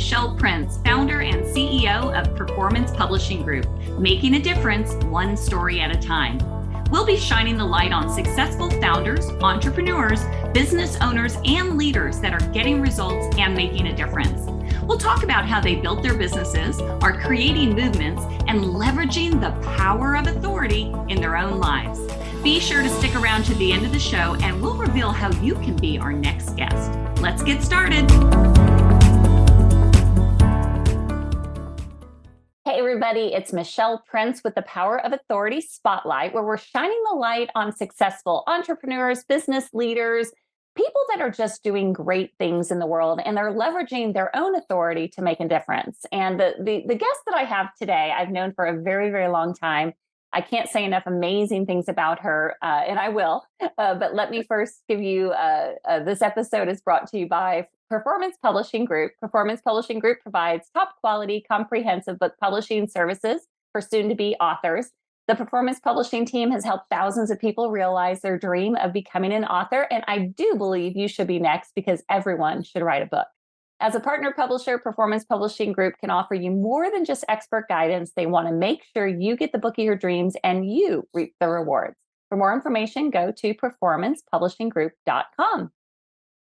Michelle Prince, founder and CEO of Performance Publishing Group, making a difference one story at a time. We'll be shining the light on successful founders, entrepreneurs, business owners, and leaders that are getting results and making a difference. We'll talk about how they built their businesses, are creating movements, and leveraging the power of authority in their own lives. Be sure to stick around to the end of the show, and we'll reveal how you can be our next guest. Let's get started. Hey everybody, it's Michelle Prince with the Power of Authority Spotlight, where we're shining the light on successful entrepreneurs, business leaders, people that are just doing great things in the world, and they're leveraging their own authority to make a difference. And the guest that I have today, I've known for a very, very long time. I can't say enough amazing things about her, and I will. But let me first give you, this episode is brought to you by Performance Publishing Group. Performance Publishing Group provides top quality, comprehensive book publishing services for soon-to-be authors. The Performance Publishing team has helped thousands of people realize their dream of becoming an author, and I do believe you should be next because everyone should write a book. As a partner publisher, Performance Publishing Group can offer you more than just expert guidance. They want to make sure you get the book of your dreams and you reap the rewards. For more information, go to performancepublishinggroup.com.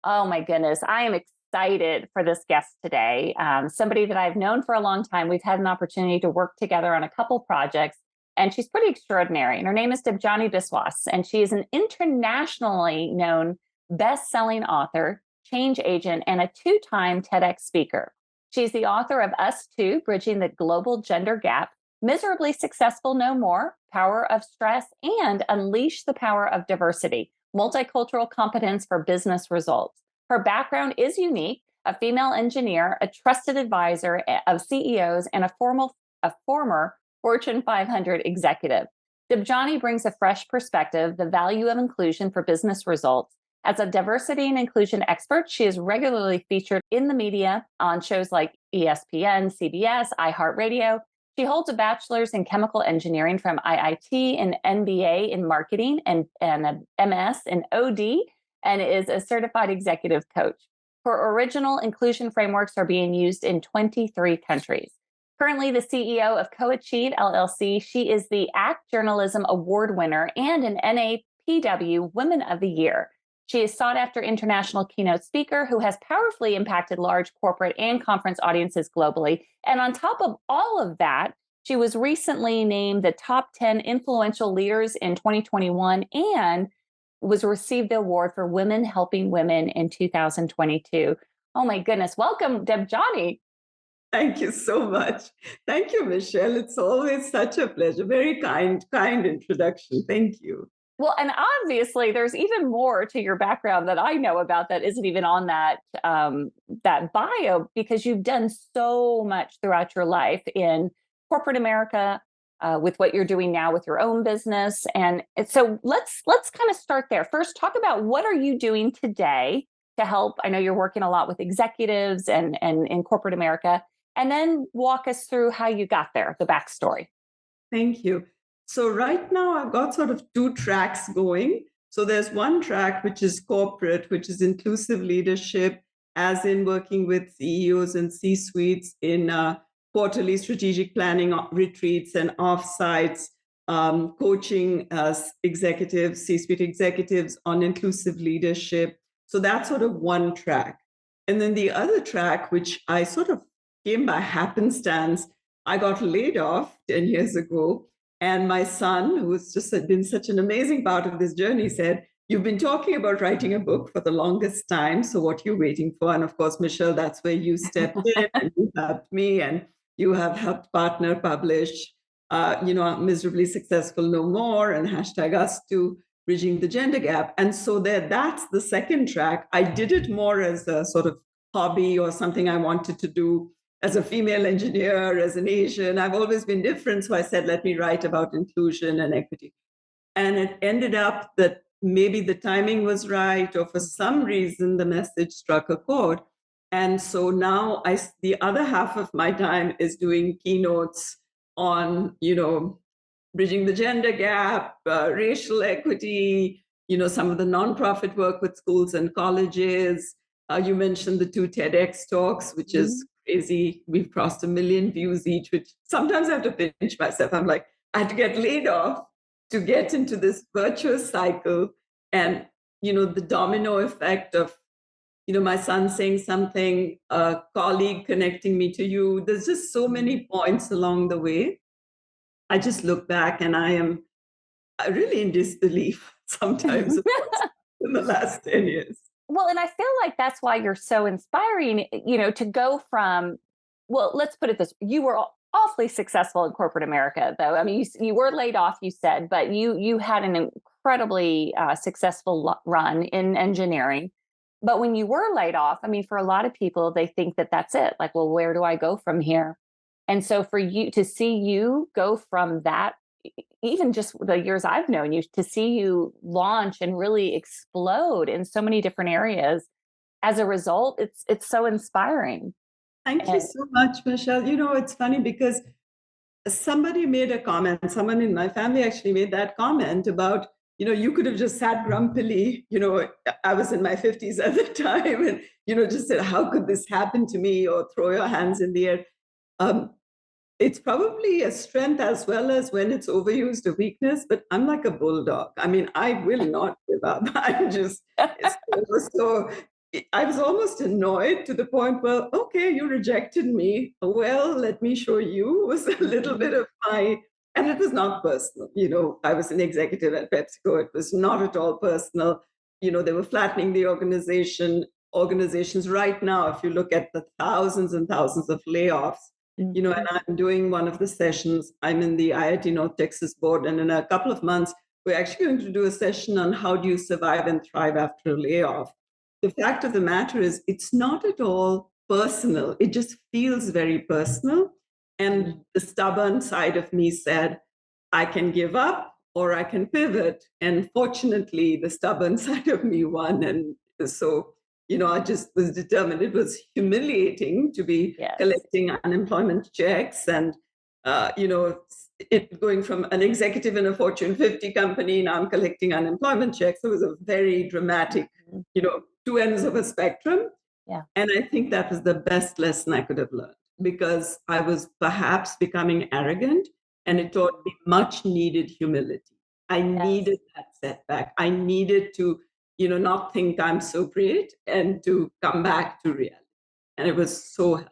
Oh my goodness, I am excited for this guest today. Somebody that I've known for a long time. We've had an opportunity to work together on a couple projects, and she's pretty extraordinary. And her name is Debjani Biswas, and she is an internationally known best-selling author, change agent, and a two-time TEDx speaker. She's the author of Us Too, Bridging the Global Gender Gap, Miserably Successful No More, Power of Stress, and Unleash the Power of Diversity, Multicultural Competence for Business Results. Her background is unique: a female engineer, a trusted advisor of CEOs, and a former Fortune 500 executive. Debjani brings a fresh perspective, the value of inclusion for business results. As a diversity and inclusion expert, she is regularly featured in the media on shows like ESPN, CBS, iHeart Radio. She holds a bachelor's in chemical engineering from IIT, an MBA in marketing, and an MS in OD, and is a certified executive coach. Her original inclusion frameworks are being used in 23 countries. Currently the CEO of Coachieve, LLC, she is the ACT Journalism Award winner and an NAPW Woman of the Year. She is sought after international keynote speaker who has powerfully impacted large corporate and conference audiences globally. And on top of all of that, she was recently named the top 10 influential leaders in 2021 and was received the award for Women Helping Women in 2022. Oh my goodness. Welcome, Debjani. Thank you so much. Thank you, Michelle. It's always such a pleasure. Very kind introduction. Thank you. Well, and obviously there's even more to your background that I know about that isn't even on that bio, because you've done so much throughout your life in corporate America, with what you're doing now with your own business. And so let's kind of start there. First, talk about what are you doing today to help. I know you're working a lot with executives and in corporate America, and then walk us through how you got there, the backstory. Thank you. So right now I've got sort of two tracks going. So there's one track, which is corporate, which is inclusive leadership, as in working with CEOs and C-suites in quarterly strategic planning retreats and offsites, coaching executives, C-suite executives on inclusive leadership. So that's sort of one track. And then the other track, which I sort of came by happenstance, I got laid off 10 years ago. And my son, who's just been such an amazing part of this journey, said, "You've been talking about writing a book for the longest time. So what are you waiting for?" And of course, Michelle, that's where you stepped in and you helped me, and you have helped partner publish, Miserably Successful No More and #Us Too, Bridging the Gender Gap. And so that's the second track. I did it more as a sort of hobby or something I wanted to do. As a female engineer, as an Asian, I've always been different. So I said, let me write about inclusion and equity. And it ended up that maybe the timing was right, or for some reason, the message struck a chord. And so now the other half of my time is doing keynotes on, bridging the gender gap, racial equity, some of the nonprofit work with schools and colleges. You mentioned the two TEDx talks, which is crazy. We've crossed 1 million views each, which sometimes I have to pinch myself. I'm like, I had to get laid off to get into this virtuous cycle. And, the domino effect of, my son saying something, a colleague connecting me to you. There's just so many points along the way. I just look back and I am really in disbelief sometimes of what's in the last 10 years. Well, and I feel like that's why you're so inspiring, to go from, well, let's put it this, you were awfully successful in corporate America, though. I mean, you were laid off, you said, but you had an incredibly successful run in engineering. But when you were laid off, I mean, for a lot of people, they think that that's it. Like, well, where do I go from here? And so for you to see you go from that, even just the years I've known you, to see you launch and really explode in so many different areas as a result, it's so inspiring. Thank you And so much, Michelle. It's funny because somebody made a comment, someone in my family actually made that comment about, you could have just sat grumpily, I was in my 50s at the time, and, just said, how could this happen to me? Or throw your hands in the air. It's probably a strength as well as when it's overused, a weakness, but I'm like a bulldog. I mean, I will not give up. So I was almost annoyed to the point, well, okay, you rejected me. Well, let me show you. Was a little bit of and it was not personal. I was an executive at PepsiCo. It was not at all personal. They were flattening the organizations right now. If you look at the thousands and thousands of layoffs, and I'm doing one of the sessions. I'm in the IIT North Texas board, and in a couple of months, we're actually going to do a session on how do you survive and thrive after a layoff. The fact of the matter is, it's not at all personal. It just feels very personal. And the stubborn side of me said, I can give up or I can pivot. And fortunately, the stubborn side of me won. And so I just was determined. It was humiliating to be collecting unemployment checks and, it going from an executive in a Fortune 50 company, now I'm collecting unemployment checks. It was a very dramatic, two ends of a spectrum. Yeah. And I think that was the best lesson I could have learned, because I was perhaps becoming arrogant, and it taught me much needed humility. I needed that setback. I needed to not think I'm so great and to come back to reality. And it was so helpful.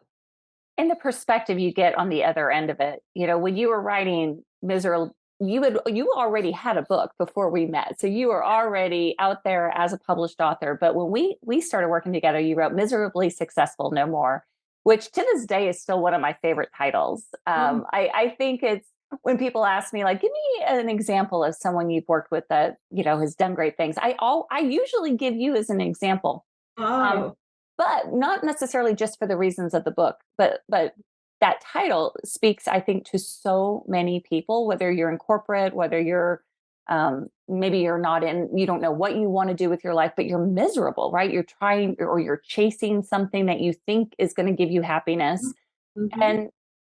And the perspective you get on the other end of it, when you were writing Miserable, you already had a book before we met. So you were already out there as a published author. But when we started working together, you wrote Miserably Successful No More, which to this day is still one of my favorite titles. I think it's, when people ask me, like, give me an example of someone you've worked with that, has done great things, I usually give you as an example. Oh. But not necessarily just for the reasons of the book, but that title speaks, I think, to so many people, whether you're in corporate, whether you're maybe you're not in, you don't know what you want to do with your life, but you're miserable, right? You're trying, or you're chasing something that you think is going to give you happiness. Mm-hmm.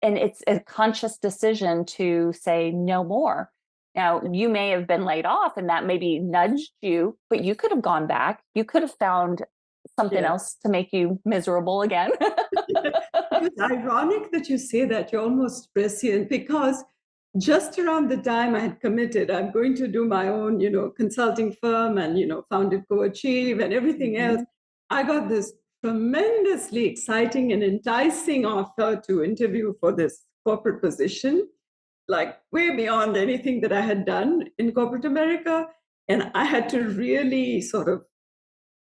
And it's a conscious decision to say no more. Now, you may have been laid off and that maybe nudged you, but you could have gone back. You could have found something else to make you miserable again. It's ironic that you say that. You're almost prescient, because just around the time I had committed, I'm going to do my own, consulting firm and, founded Coachieve and everything else. I got this tremendously exciting and enticing offer to interview for this corporate position, like way beyond anything that I had done in corporate America. And I had to really sort of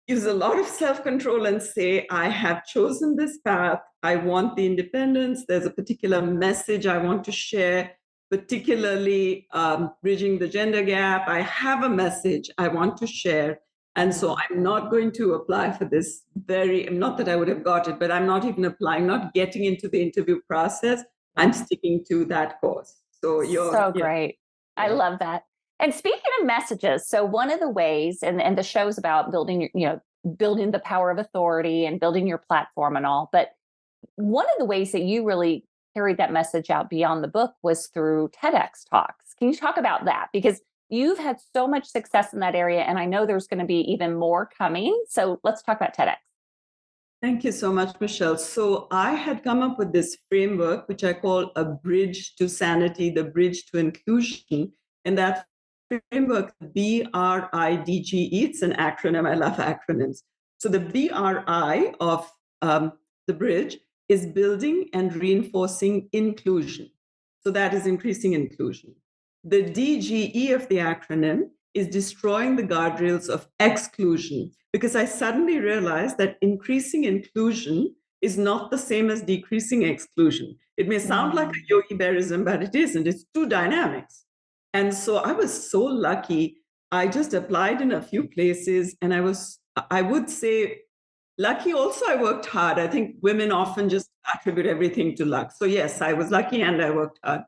use a lot of self-control and say, I have chosen this path. I want the independence. There's a particular message I want to share, particularly bridging the gender gap. I have a message I want to share. And so I'm not going to apply for this not that I would have got it, but I'm not even applying, not getting into the interview process. I'm sticking to that course. So you're so great. I love that. And speaking of messages, so one of the ways, and the show's about building, building the power of authority and building your platform and all, but one of the ways that you really carried that message out beyond the book was through TEDx talks. Can you talk about that? Because you've had so much success in that area, and I know there's going to be even more coming. So let's talk about TEDx. Thank you so much, Michelle. So I had come up with this framework, which I call a bridge to sanity, the bridge to inclusion. And that framework, BRIDGE, it's an acronym. I love acronyms. So the BRI of the bridge is building and reinforcing inclusion. So that is increasing inclusion. The DGE of the acronym is destroying the guardrails of exclusion, because I suddenly realized that increasing inclusion is not the same as decreasing exclusion. It may sound like a yogi bearism, but it isn't. It's two dynamics. And so I was so lucky. I just applied in a few places, and I would say, lucky. Also, I worked hard. I think women often just attribute everything to luck. So yes, I was lucky and I worked hard.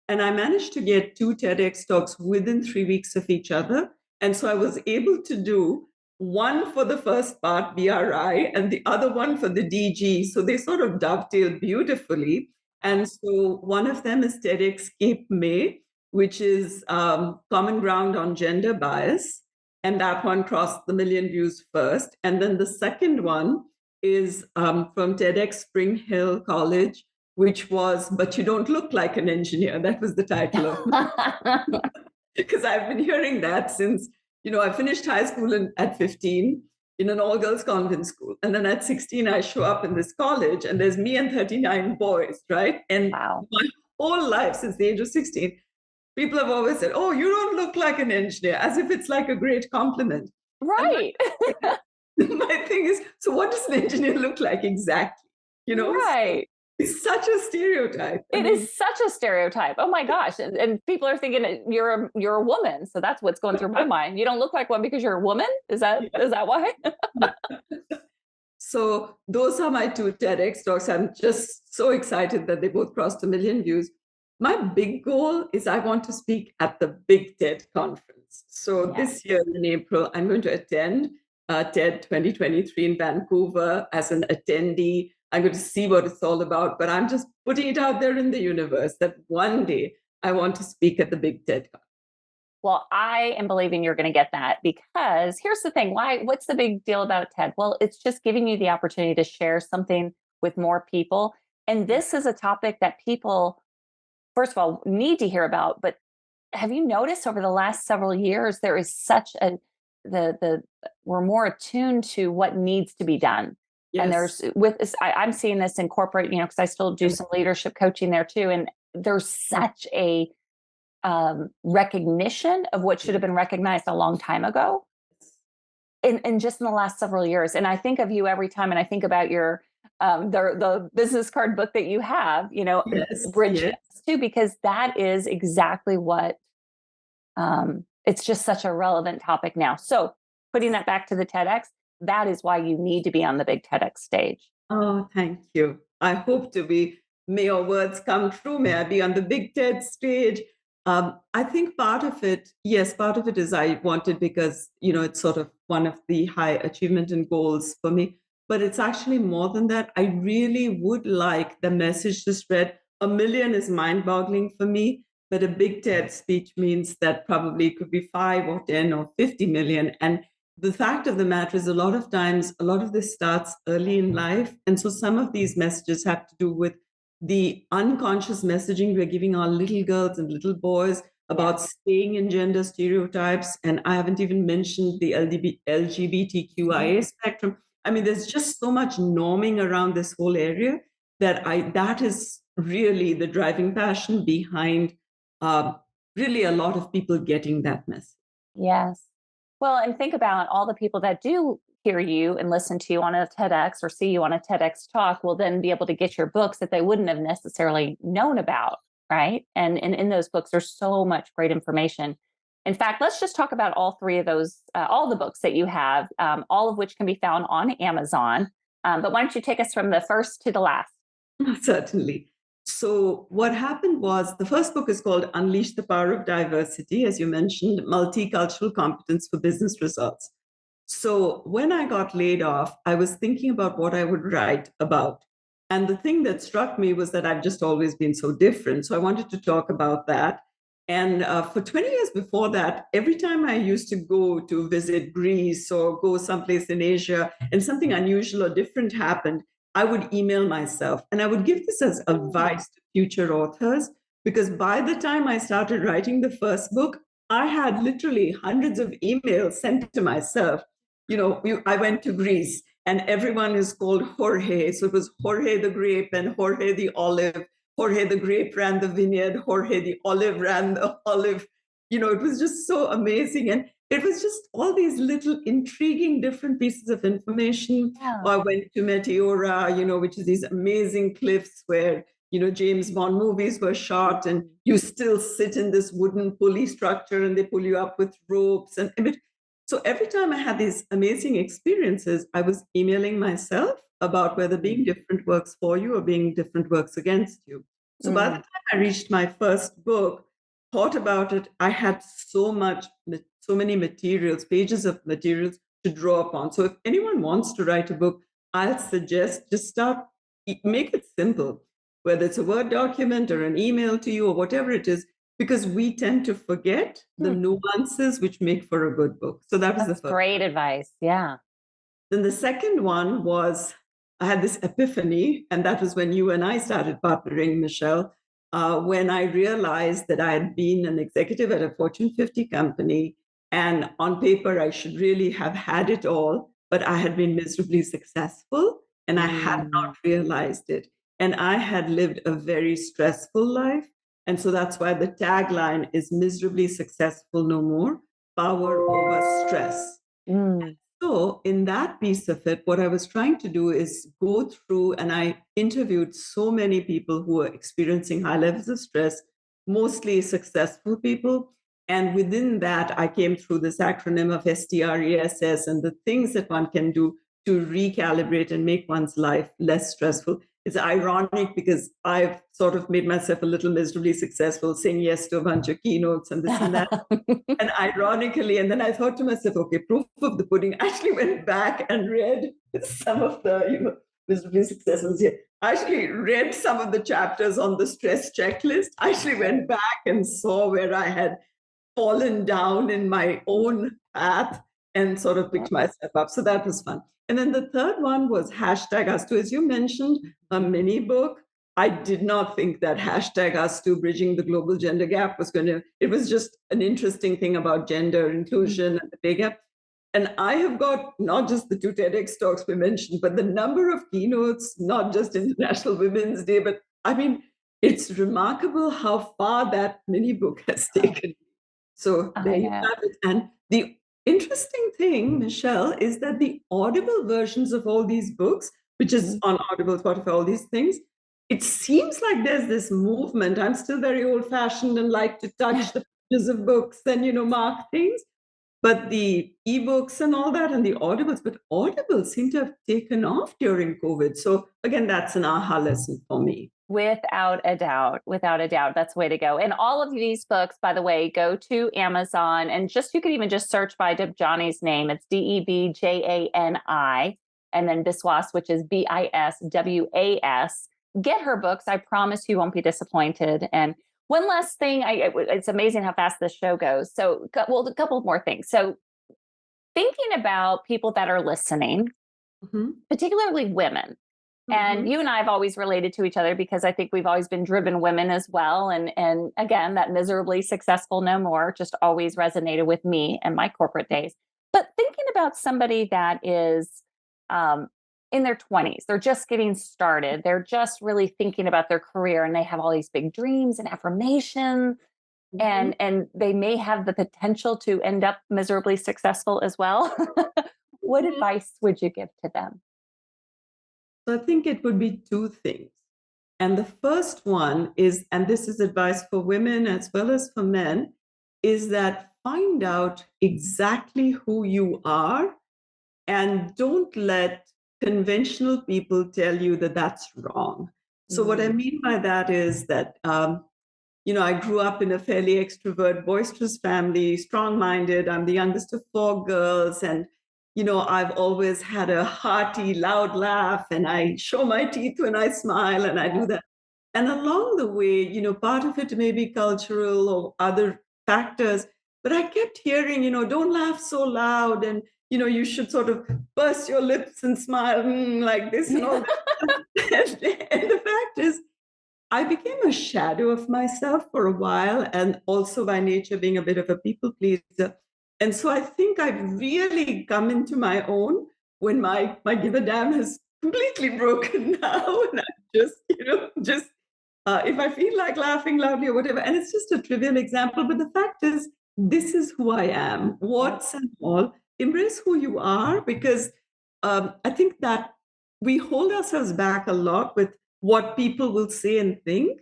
And I managed to get two TEDx talks within 3 weeks of each other. And so I was able to do one for the first part, BRI, and the other one for the DG. So they sort of dovetailed beautifully. And so one of them is TEDx Cape May, which is common ground on gender bias. And that one crossed the million views first. And then the second one is from TEDx Spring Hill College, which was But You Don't Look Like an Engineer. That was the title of because I've been hearing that since, I finished high school at 15 in an all-girls convent school. And then at 16, I show up in this college and there's me and 39 boys, right? And Wow. my whole life since the age of 16, people have always said, "Oh, you don't look like an engineer," as if it's like a great compliment. And Right. my thing is, so what does an engineer look like exactly? Right. It's such a stereotype. It is such a stereotype. Oh my gosh. And people are thinking you're a woman. So that's what's going through my mind. You don't look like one because you're a woman? Is that why? So those are my two TEDx talks. I'm just so excited that they both crossed a million views. My big goal is I want to speak at the Big TED conference. So this year in April, I'm going to attend TED 2023 in Vancouver as an attendee. I'm going to see what it's all about, but I'm just putting it out there in the universe that one day I want to speak at the Big TED conference. Well, I am believing you're going to get that, because here's the thing. What's the big deal about TED? Well, it's just giving you the opportunity to share something with more people. And this is a topic that people, first of all, need to hear about. But have you noticed over the last several years, there is such we're more attuned to what needs to be done. Yes. And I'm seeing this in corporate, because I still do some leadership coaching there too. And there's such a recognition of what should have been recognized a long time ago, in just in the last several years. And I think of you every time, and I think about your the business card book that you have, Bridge too, because that is exactly what it's just such a relevant topic now. So putting that back to the TEDx, that is why you need to be on the big TEDx stage. Oh, thank you. I hope to be. May your words come true. May I be on the big TED stage. I think part of it is I wanted because, it's sort of one of the high achievement and goals for me. But it's actually more than that. I really would like the message to spread. A million is mind-boggling for me, but a big TED speech means that probably it could be 5 or 10 or 50 million. And the fact of the matter is, a lot of times, a lot of this starts early in life. And so some of these messages have to do with the unconscious messaging we're giving our little girls and little boys about staying in gender stereotypes. And I haven't even mentioned the LGBTQIA spectrum. I mean, there's just so much norming around this whole area that is really the driving passion behind really a lot of people getting that message. Yes. Well, and think about all the people that do hear you and listen to you on a TEDx or see you on a TEDx talk will then be able to get your books that they wouldn't have necessarily known about, right? And in those books, there's so much great information. In fact, let's just talk about all three of those, all the books that you have, all of which can be found on Amazon. But why don't you take us from the first to the last? Certainly. So what happened was, the first book is called Unleash the Power of Diversity, as you mentioned, Multicultural Competence for Business Results. So when I got laid off, I was thinking about what I would write about. And the thing that struck me was that I've just always been so different. So I wanted to talk about that. And for 20 years before that, every time I used to go to visit Greece or go someplace in Asia and something unusual or different happened, I would email myself. And I would give this as advice to future authors, because by the time I started writing the first book, I had literally hundreds of emails sent to myself. I went to Greece and everyone is called Jorge. So it was Jorge the grape and Jorge the olive. Jorge the grape ran the vineyard, Jorge the olive ran the olive. It was just so amazing. And it was just all these little intriguing different pieces of information. Yeah. Or I went to Meteora, which is these amazing cliffs where, James Bond movies were shot, and you still sit in this wooden pulley structure and they pull you up with ropes. And so every time I had these amazing experiences, I was emailing myself about whether being different works for you or being different works against you. So by the time I reached my first book, thought about it, I had so many materials, pages of materials to draw upon. So if anyone wants to write a book, I'll suggest just make it simple, whether it's a Word document or an email to you or whatever it is, because we tend to forget the nuances which make for a good book. So that was the first. Great advice. Yeah. Then the second one was, I had this epiphany, and that was when you and I started partnering, Michelle, when I realized that I had been an executive at a Fortune 50 company, and on paper, I should really have had it all, but I had been miserably successful, and I had not realized it. And I had lived a very stressful life. And so that's why the tagline is miserably successful no more, power over stress. So in that piece of it, what I was trying to do is go through, and I interviewed so many people who were experiencing high levels of stress, mostly successful people. And within that, I came through this acronym of STRESS and the things that one can do to recalibrate and make one's life less stressful. It's ironic because I've sort of made myself a little miserably successful, saying yes to a bunch of keynotes and this and that. And ironically, and then I thought to myself, okay, proof of the pudding. I actually went back and read some of the, miserably successful here. I actually read some of the chapters on the stress checklist. I actually went back and saw where I had fallen down in my own path and sort of picked myself up. So that was fun. And then the third one was #Us2. As you mentioned, a mini book. I did not think that #Us2, bridging the global gender gap, it was just an interesting thing about gender inclusion and the pay gap. And I have got not just the 2 TEDx talks we mentioned, but the number of keynotes, not just International Women's Day, but I mean, it's remarkable how far that mini book has taken. So there you have it. And the interesting thing, Michelle, is that the Audible versions of all these books, which is on Audible, Spotify, all these things, it seems like there's this movement. I'm still very old-fashioned and like to touch the pages of books and, mark things. But the ebooks and all that and the Audibles, but Audible seem to have taken off during COVID. So again, that's an aha lesson for me. Without a doubt. That's the way to go. And all of these books, by the way, go to Amazon and you could even just search by Debjani's name. It's Debjani, and then Biswas, which is Biswas. Get her books. I promise you won't be disappointed. And one last thing, it's amazing how fast this show goes. So, a couple more things. So thinking about people that are listening, particularly women, and you and I have always related to each other because I think we've always been driven women as well. And again, that miserably successful no more just always resonated with me and my corporate days. But thinking about somebody that is in their 20s, they're just getting started. They're just really thinking about their career and they have all these big dreams and affirmations. And they may have the potential to end up miserably successful as well. What advice would you give to them? So I think it would be 2 things. And the first one is, and this is advice for women as well as for men, is that find out exactly who you are and don't let conventional people tell you that that's wrong. So what I mean by that is that, I grew up in a fairly extrovert, boisterous family, strong-minded. I'm the youngest of 4 girls. And I've always had a hearty, loud laugh, and I show my teeth when I smile, and I do that. And along the way, part of it may be cultural or other factors, but I kept hearing, don't laugh so loud, and you should sort of burst your lips and smile like this and all that. And the fact is, I became a shadow of myself for a while, and also by nature being a bit of a people pleaser. And so I think I've really come into my own when my give a damn has completely broken now. And I just if I feel like laughing loudly or whatever, and it's just a trivial example, but the fact is, this is who I am, warts and all. Embrace who you are, because I think that we hold ourselves back a lot with what people will say and think.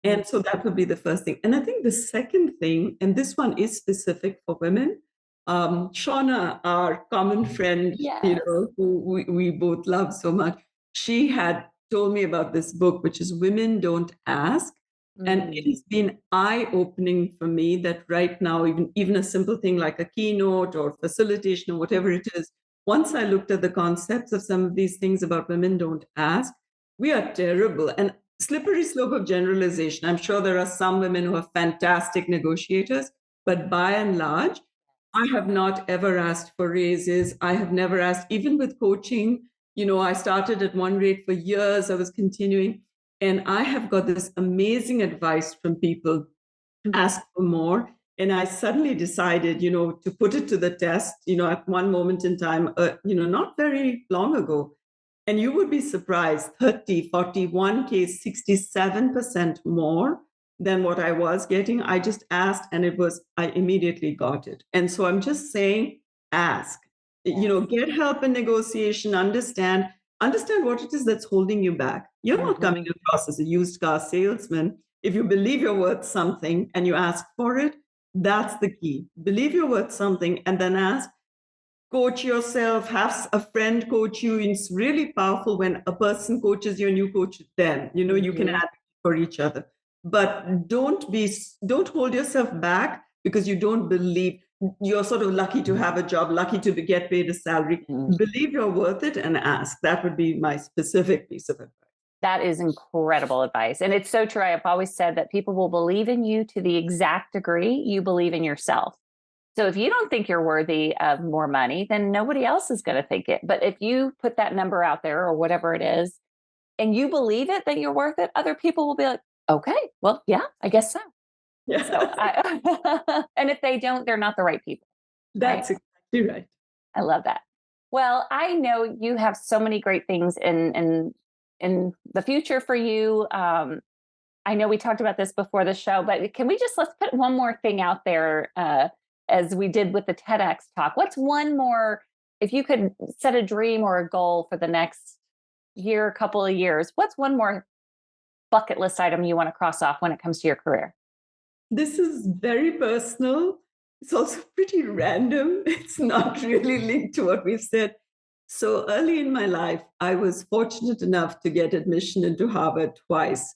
And so that would be the first thing. And I think the second thing, and this one is specific for women, Shauna, our common friend, Yes. who we both love so much, she had told me about this book, which is Women Don't Ask. And it has been eye-opening for me that right now, even a simple thing like a keynote or facilitation or whatever it is, once I looked at the concepts of some of these things about women don't ask, we are terrible. And slippery slope of generalization. I'm sure there are some women who are fantastic negotiators, but by and large, I have not ever asked for raises. I have never asked, even with coaching, I started at one rate for years, I was continuing. And I have got this amazing advice from people, ask for more. And I suddenly decided, to put it to the test, at one moment in time, not very long ago. And you would be surprised, 30, 41K, 67% more than what I was getting. I just asked and I immediately got it. And so I'm just saying, ask, get help in negotiation, understand what it is that's holding you back. You're not coming across as a used car salesman. If you believe you're worth something and you ask for it, that's the key. Believe you're worth something and then ask. Coach yourself, have a friend coach you. It's really powerful when a person coaches you and you coach them. You can advocate for each other. But don't hold yourself back because you don't believe you're sort of lucky to have a job, lucky to get paid a salary. Believe you're worth it and ask. That would be my specific piece of advice. That is incredible advice. And it's so true. I've always said that people will believe in you to the exact degree you believe in yourself. So if you don't think you're worthy of more money, then nobody else is going to think it. But if you put that number out there or whatever it is, and you believe it, that you're worth it, other people will be like, okay, well, yeah, I guess so. Yeah. So and if they don't, they're not the right people. That's right? exactly right. I love that. Well, I know you have so many great things in the future for you. I know we talked about this before the show, but let's put one more thing out there, as we did with the TEDx talk. What's one more, if you could set a dream or a goal for the next year, couple of years, what's one more bucket list item you want to cross off when it comes to your career? This is very personal. It's also pretty random. It's not really linked to what we've said. So early in my life, I was fortunate enough to get admission into Harvard twice.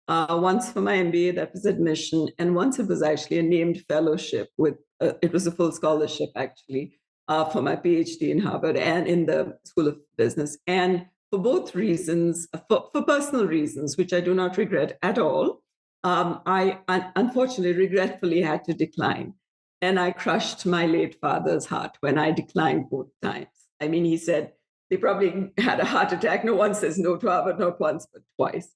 Once for my MBA, that was admission, and once it was actually a named fellowship it was a full scholarship actually, for my PhD in Harvard and in the School of Business. And for both reasons, for personal reasons, which I do not regret at all, I unfortunately, regretfully had to decline. And I crushed my late father's heart when I declined both times. I mean, he said they probably had a heart attack. No one says no to Harvard, not once, but twice.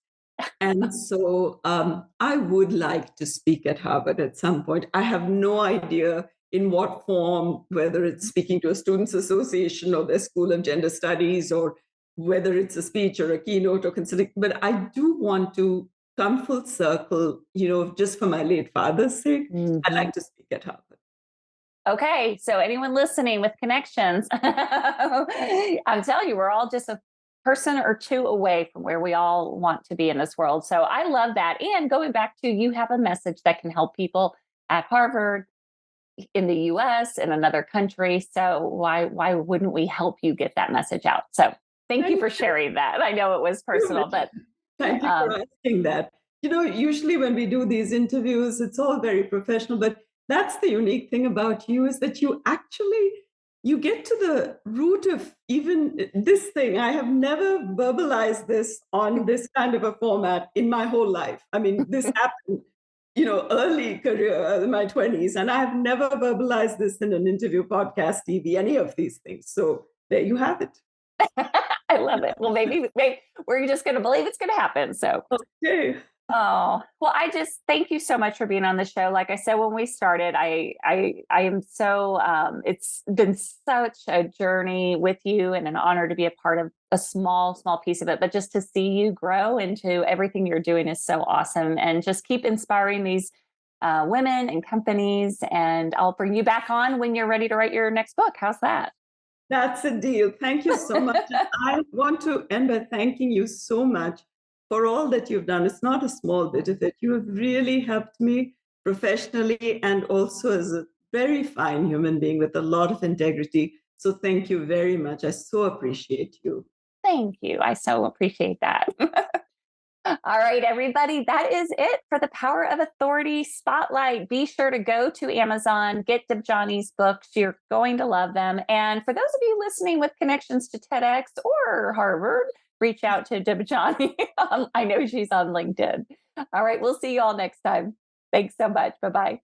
And so I would like to speak at Harvard at some point. I have no idea in what form, whether it's speaking to a students' association or their School of Gender Studies, or whether it's a speech or a keynote or considering, but I do want to come full circle, just for my late father's sake. I'd like to speak at Harvard. Okay, so anyone listening with connections, I'm telling you, we're all just a person or two away from where we all want to be in this world. So I love that. And going back to, you have a message that can help people at Harvard, in the US, in another country. So why wouldn't we help you get that message out? So thank you for sharing that. I know it was personal, but thank you for asking that. Usually when we do these interviews, it's all very professional, but that's the unique thing about you, is that you actually you get to the root of even this thing. I have never verbalized this on this kind of a format in my whole life. I mean, this happened, early career, in my 20s, and I have never verbalized this in an interview, podcast, TV, any of these things. So there you have it. I love it. Well, maybe we're just going to believe it's going to happen. So, okay. Oh, well, I just thank you so much for being on the show. Like I said, when we started, I am so, it's been such a journey with you and an honor to be a part of a small piece of it. But just to see you grow into everything you're doing is so awesome. And just keep inspiring these women and companies. And I'll bring you back on when you're ready to write your next book. How's that? That's a deal. Thank you so much. I want to end by thanking you so much for all that you've done. It's not a small bit of it. You have really helped me professionally and also as a very fine human being with a lot of integrity. So thank you very much. I so appreciate you. Thank you. I so appreciate that. All right, everybody, that is it for the Power of Authority Spotlight. Be sure to go to Amazon, get Debjani's books. You're going to love them. And for those of you listening with connections to TEDx or Harvard, reach out to Debjani. I know she's on LinkedIn. All right, we'll see you all next time. Thanks so much. Bye-bye.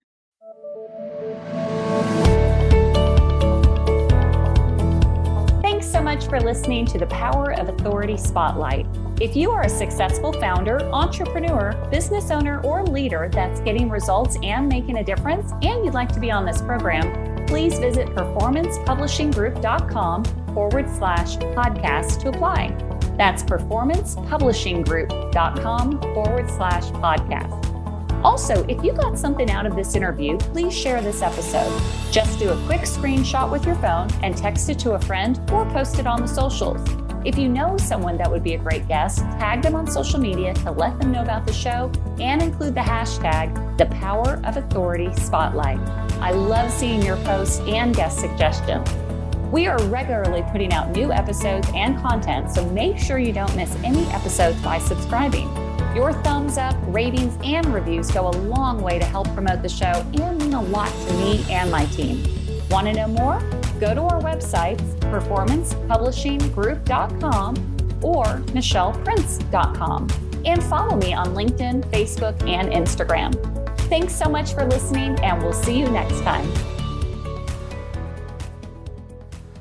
Thanks so much for listening to the Power of Authority Spotlight. If you are a successful founder, entrepreneur, business owner, or leader that's getting results and making a difference, and you'd like to be on this program, please visit performancepublishinggroup.com/podcast to apply. That's performancepublishinggroup.com/podcast. Also, if you got something out of this interview, please share this episode. Just do a quick screenshot with your phone and text it to a friend or post it on the socials. If you know someone that would be a great guest, tag them on social media to let them know about the show and include the hashtag #ThePowerOfAuthoritySpotlight. I love seeing your posts and guest suggestions. We are regularly putting out new episodes and content, so make sure you don't miss any episodes by subscribing. Your thumbs up, ratings, and reviews go a long way to help promote the show and mean a lot to me and my team. Want to know more? Go to our websites, performancepublishinggroup.com or michelleprince.com, and follow me on LinkedIn, Facebook, and Instagram. Thanks so much for listening, and we'll see you next time.